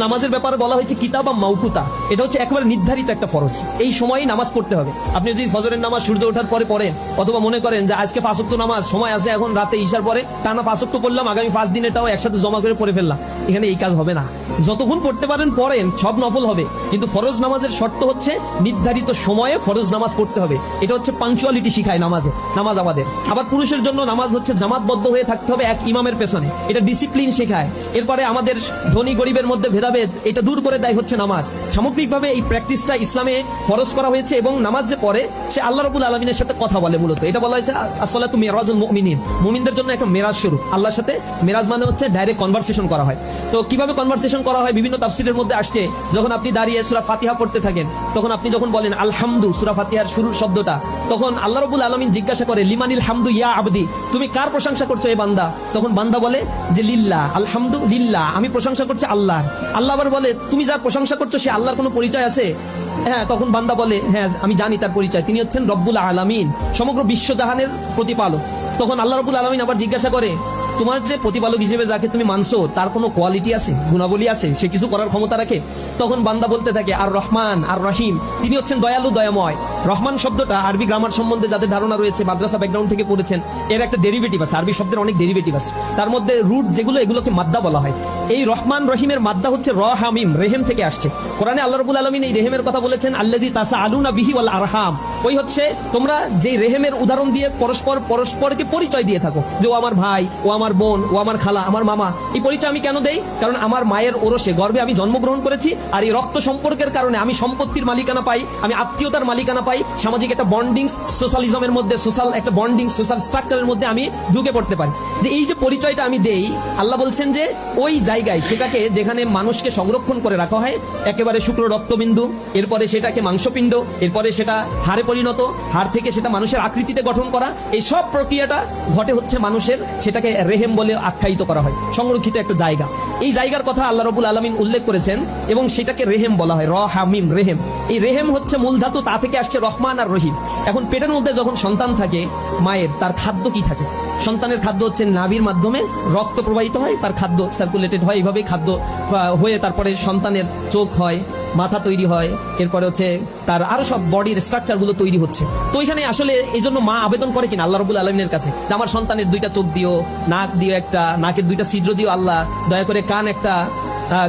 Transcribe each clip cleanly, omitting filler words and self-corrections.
নামাজের ব্যাপারে বলা হয়েছে কিতাবা মাউকুতা, এটা হচ্ছে একেবারে নির্ধারিত একটা ফরজ, এই সময়ই নামাজ পড়তে হবে। আপনি যদি ফজরের নামাজ সূর্য ওঠার পরে পড়েন, অথবা মনে করেন যে আজকে 5 ওয়াক্ত নামাজ সময় আছে, এখন রাতে ঈশার পরে টানা 5 ওয়াক্ত পড়লাম, আগামী 5 দিনেরটাও একসাথে জমা করে পড়ে ফেললাম, এখানে এই কাজ হবে না। যতক্ষণ পড়তে পারেন পড়েন, সব নফল হবে, কিন্তু ফরজ নামাজের শর্ত হচ্ছে নির্ধারিত সময়ে ফরজ নামাজ পড়তে হবে। এটা হচ্ছে পাংচুয়ালিটি শিখায় নামাজ আমাদের। আবার পুরুষের জন্য নামাজ হচ্ছে জামাতবদ্ধ হয়ে থাকতে হবে এক ইমামের পেছনে, এটা ডিসিপ্লিন শেখায়। এরপরে আমাদের ধনী গরিবের মধ্যে ভেদাভেদ এটা দূর করে দেয় হচ্ছে নামাজ। সামগ্রিকভাবে এই প্র্যাকটিসটা ইসলামে ফরজ করা হয়েছে, এবং নামাজ যে পড়ে সে আল্লাহ রাব্বুল আলামিনের সাথে কথা বলে। মূলত এটা বলা হয়েছে আসসালাতু মিরাজুল মুমিনিন, মুমিনদের জন্য একটা মেরাজ শুরু আল্লাহর সাথে। মেরাজ মানে হচ্ছে ডাইরেক্ট কনভারসেশন করা হয়। তো কিভাবে কনভারসেশন করা হয় বিভিন্ন তাফসীরের মধ্যে আসছে। যখন আপনি দাঁড়িয়ে সূরা ফাতিহা পড়তে থাকেন, তখন আপনি যখন বলেন আলহামদু, সূরা ফাতিহার শুরুর শব্দটা, তখন আল্লাহ রাব্বুল আলামিন জিজ্ঞাসা করে লিমানিল হামদু ইয়া আবদি, তুমি কার প্রশংসা করছো এ বান্দা? তখন বান্দা বলে যে লিল্লাহ, আলহামদু লিল্লাহ, আমি প্রশংসা করছি আল্লাহর। আল্লাহ আবার বলে তুমি যার প্রশংসা করছো সে আল্লাহর কোনো পরিচয় আছে? হ্যাঁ। তখন বান্দা বলে হ্যাঁ আমি জানি তার পরিচয়, তিনি হচ্ছেন রব্বুল আলামিন, সমগ্র বিশ্বজাহানের প্রতিপালক। তখন আল্লাহ রাব্বুল আলামিন আবার জিজ্ঞাসা করে তোমার যে প্রতিপালক হিসেবে যাকে তুমি মানছো তার কোনো কোয়ালিটি আছে, গুণাবলী আছে, সে কিছু করার ক্ষমতা রাখে? তখন বান্দা বলতে থাকে আর রহমান আর রহিম, তিনি হচ্ছেন দয়ালু দয়াময়। রহমান শব্দটা আরবি গ্রামার সম্বন্ধে যাদের ধারণা রয়েছে, মাদ্রাসা ব্যাকগ্রাউন্ড থেকে পড়েছেন, এর একটা ডেরিভেটিভ আছে, আরবি শব্দের অনেক ডেরিভেটিভ আছে, তার মধ্যে রুট যেগুলো এগুলোকে মাদ্দা বলা হয়। এই রহমান রহিমের মাদ্দা হচ্ছে র হামিম, রেহেম থেকে আসছে। কোরআনে আল্লাহ রাব্বুল আলামিন এই রেহেমের কথা বলেছেন আল্লাযী তাসাআলুনা বিহি ওয়াল আরহাম, ওই হচ্ছে তোমরা যে রেহেমের উদাহরণ দিয়ে পরস্পরকে পরিচয় দিয়ে থাকো, যে ও আমার ভাই, ও আমার বোন, ও আমার খালা, আমার মামা। এই পরিচয় আমি কেন দেই? কারণ আমার মায়ের ওরসে গর্ভে আমি জন্মগ্রহণ করেছি, আর এই রক্ত সম্পর্কের কারণে আমি সম্পত্তির মালিকানা পাই, আমি আত্মীয়তার মালিকানা পাই, সামাজিক একটা বন্ডিং, সোশ্যালিজমের মধ্যে, সোশ্যাল একটা বন্ডিং, সোশ্যাল স্ট্রাকচারের মধ্যে আমি ঢুকে পড়তে পারি। যে এই যে পরিচয়টা আমি দেই, আল্লাহ বলছেন যে ওই জায়গায় সেটাকে যেখানে মানুষকে সংরক্ষণ করে রাখা হয়, একেবারে শুক্র রক্তবিন্দু, এরপরে সেটাকে মাংসপিণ্ড, এরপরে সেটা হাড়ে পরিণত, হাড় থেকে সেটা মানুষের আকৃতিতে গঠন করা, এই সব প্রক্রিয়াটা ঘটে হচ্ছে মানুষের, সেটাকে রেহেম বলে আখ্যায়িত করা হয়, সংরক্ষিত একটা জায়গা। এই জায়গার কথা আল্লাহ রাব্বুল আলামিন উল্লেখ করেছেন, এবং সেটাকে রেহেম বলা হয়, র হামিম রেহেম। এই রেহেম হচ্ছে মূল ধাতু, তা থেকে আসছে রহমান আর রহিম। এখন পেটের মধ্যে যখন সন্তান থাকে মায়ের, তার খাদ্য কি থাকে? সন্তানের খাদ্য হচ্ছে নাভির মাধ্যমে রক্ত প্রবাহিত হয়, তার খাদ্য সার্কুলেটেড হয়, এইভাবেই খাদ্য হয়ে তারপরে সন্তানের চোখ হয়, মাথা তৈরি হয়, এরপরে হচ্ছে তার আরো সব বডির স্ট্রাকচার গুলো তৈরি হচ্ছে। তো এখানে আসলে এই জন্য মা আবেদন করে কিনা আল্লাহ রাব্বুল আলামিনের কাছে, আমার সন্তানের 2টা চোখ দিও, নাক দিও, একটা নাকের 2টা ছিদ্র দিও আল্লাহ, দয়া করে কান একটা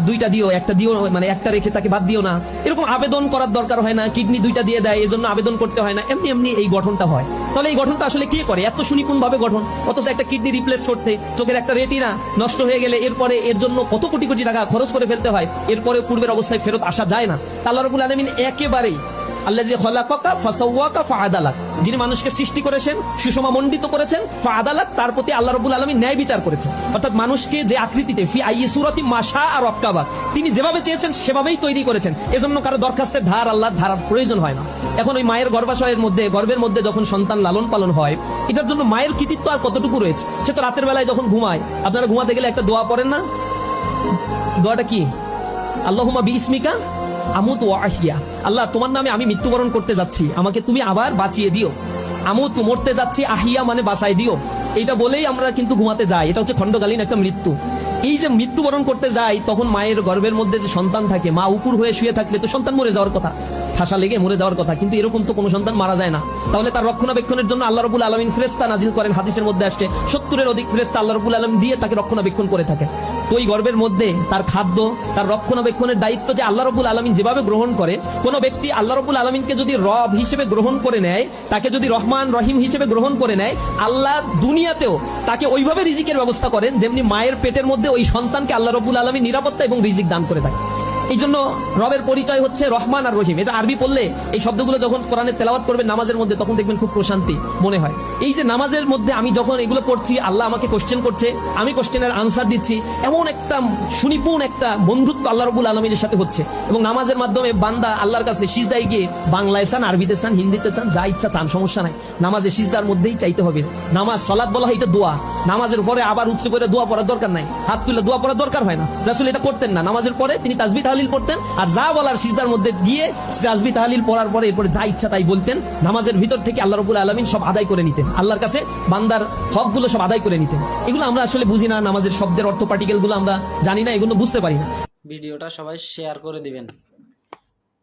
2টা দিও, একটা দিও, মানে একটা রেখে তাকে বাদ দিও না। এরকম আবেদন করার দরকার হয় না, কিডনি 2টা দিয়ে দেয় এজন্য আবেদন করতে হয় না, এমনি এমনি এই গঠনটা হয়। তাহলে এই গঠনটা আসলে কে করে? এত সুনিপুণ ভাবে গঠন, অথচ একটা কিডনি রিপ্লেস করতে, চোখের একটা রেটিনা নষ্ট হয়ে গেলে এরপরে এর জন্য কত কোটি কোটি টাকা খরচ করে ফেলতে হয়, এরপরে পূর্বের অবস্থায় ফেরত আসা যায় না। আল্লাহ রাব্বুল আলামিন একেবারেই আল্লাযী খালাকাকা ফাসাওয়াকা ফাআদালাক, যিনি মানুষকে সৃষ্টি করেছেন, সুষমামণ্ডিত করেছেন, ফাআদালাক, তার প্রতি আল্লাহ রাব্বুল আলামিন ন্যায় বিচার করেছেন। অর্থাৎ মানুষকে যে আকৃতিতে ফি আইয়ি সূরাতি মাশা আর রাক্কাবা, তিনি যেভাবে চেয়েছেন সেভাবেই তৈরি করেছেন, এজন্য কারো দরখাস্তের ধার আল্লাহর ধারার প্রয়োজন হয় না। এখন ওই মায়ের গর্ভাশয়ের মধ্যে, গর্ভের মধ্যে যখন সন্তান লালন পালন হয়, এটার জন্য মায়ের কৃতিত্ব আর কতটুকু রয়েছে? সে তো রাতের বেলায় যখন ঘুমায়, আপনারা ঘুমাতে গেলে একটা দোয়া পড়েন না? দোয়াটা কি? আল্লাহুম্মা বিইসমিকা আমুতু ওয়া আহিয়া, আল্লাহ তোমার নামে আমি মৃত্যুবরণ করতে যাচ্ছি, আমাকে তুমি আবার বাঁচিয়ে দিও। আমুতু মরতে যাচ্ছি, আহিয়া মানে বাঁচাই দিও, এইটা বলেই আমরা কিন্তু ঘুমাতে যাই। এটা হচ্ছে খণ্ডকালীন একটা মৃত্যু। এই যে মৃত্যুবরণ করতে যাই, তখন মায়ের গর্ভের মধ্যে যে সন্তান থাকে, মা উপর হয়ে শুয়ে থাকলে তো সন্তান মরে যাওয়ার কথা, ঠাসা লেগে মরে যাওয়ার কথা, কিন্তু এরকম তো কোনো সন্তান মারা যায় না। তাহলে তার রক্ষণাবেক্ষণের জন্য আল্লাহ রাব্বুল আলামিন ফেরেশতা নাজিল করেন, হাদিসের মধ্যে আসছে 70-এর অধিক ফেরেশতা আল্লাহ রাব্বুল আলামিন দিয়ে তাকে রক্ষণাবেক্ষণ করে থাকে। তো ওই গর্ভের মধ্যে তার খাদ্য, তার রক্ষণাবেক্ষণের দায়িত্ব যে আল্লাহ রাব্বুল আলামিন যেভাবে গ্রহণ করে, কোন ব্যক্তি আল্লাহ রাব্বুল আলামিনকে যদি রব হিসেবে গ্রহণ করে নেয়, তাকে যদি রহমান রহিম হিসেবে গ্রহণ করে নেয়, আল্লাহ দুনিয়াতেও তাকে ওইভাবে রিজিকের ব্যবস্থা করেন যেমনি মায়ের পেটের মধ্যে ওই সন্তানকে আল্লাহ রাব্বুল আলামিন নিরাপত্তা এবং রিজিক দান করে থাকে। এই জন্য রবের পরিচয় হচ্ছে রহমান আর রহিম। এটা আরবি পড়লে এই শব্দগুলো যখন কোরআনে তেলাওয়াত করবেন নামাজের মধ্যে, তখন দেখবেন খুব প্রশান্তি মনে হয়। এই যে নামাজের মধ্যে আমি যখন এগুলো পড়ছি, আল্লাহ আমাকে কোশ্চেন করছে, আমি কোশ্চেনের আনসার দিচ্ছি, এমন একটা সুনিপুণ একটা বন্ধুত্ব আল্লাহ রাব্বুল আলামিনের সাথে হচ্ছে। এবং নামাজের মাধ্যমে বান্দা আল্লাহর কাছে সিজদায় গিয়ে বাংলায় চান, আরবিতে চান, হিন্দিতে চান, যা ইচ্ছা চান, সমস্যা নাই, নামাজে সিজদার মধ্যেই চাইতে হবে। নামাজ সালাত বলা হয়, এটা দোয়া। নামাজের পরে আবার উচ্চ করে দোয়া পড়ার দরকার নাই, হাত তুলে দোয়া পড়ার দরকার হয় না। রাসূল এটা করতেন না, নামাজের পরে তিনি তাসবিহ তাহলিল পড়তেন, আর যা বলার সিজদার মধ্যে গিয়ে তাসবিহ তাহলিল পড়ার পরে এরপরে যা ইচ্ছা তাই বলতেন। নামাজের ভিতর থেকে আল্লাহ রাব্বুল আলামিন সব আদায় করে নিতেন, আল্লাহর কাছে বান্দার হকগুলো সব আদায় করে নিতেন। এগুলো আমরা আসলে বুঝি না, নামাজের শব্দের অর্থ পার্টিকেল গুলো আমরা জানি না, এগুলো বুঝতে পারি না। ভিডিওটা সবাই শেয়ার করে দিবেন।